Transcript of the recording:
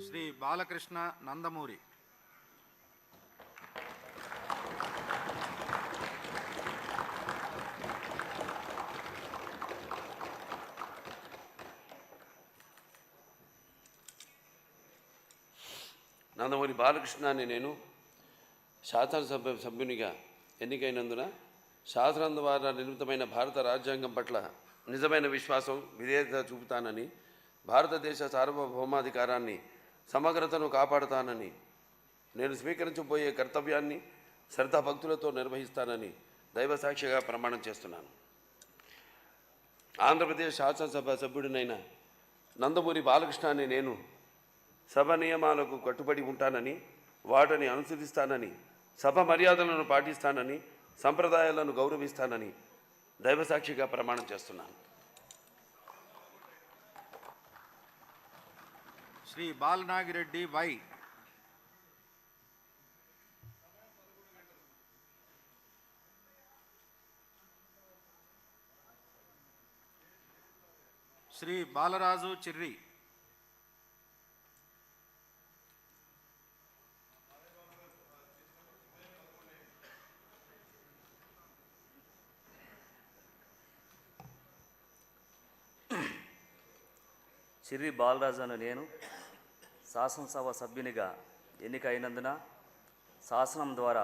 శ్రీ బాలకృష్ణ నందమూరి. నందమూరి బాలకృష్ణ అని నేను శాసనసభ సభ్యునిగా ఎన్నికైనందున శాసనం ద్వారా నిర్మితమైన భారత రాజ్యాంగం పట్ల నిజమైన విశ్వాసం విధేయత చూపుతానని, భారతదేశ సార్వభౌమాధికారాన్ని సమగ్రతను కాపాడుతానని, నేను స్వీకరించబోయే కర్తవ్యాన్ని శ్రద్ధాభక్తులతో నిర్వహిస్తానని దైవసాక్షిగా ప్రమాణం చేస్తున్నాను. ఆంధ్రప్రదేశ్ శాసనసభ సభ్యుడినైన నందమూరి బాలకృష్ణ అని నేను సభ నియమాలకు కట్టుబడి ఉంటానని, వాటిని అనుసరిస్తానని, సభ మర్యాదలను పాటిస్తానని, సంప్రదాయాలను గౌరవిస్తానని దైవసాక్షిగా ప్రమాణం చేస్తున్నాను. శ్రీ బాలనాగిరెడ్డి వై. శ్రీ బాలరాజు చిర్రి. చిర్రి బాలరాజు అను నేను శాసనసభ సభ్యునిగా ఎన్నికైనందున శాసనం ద్వారా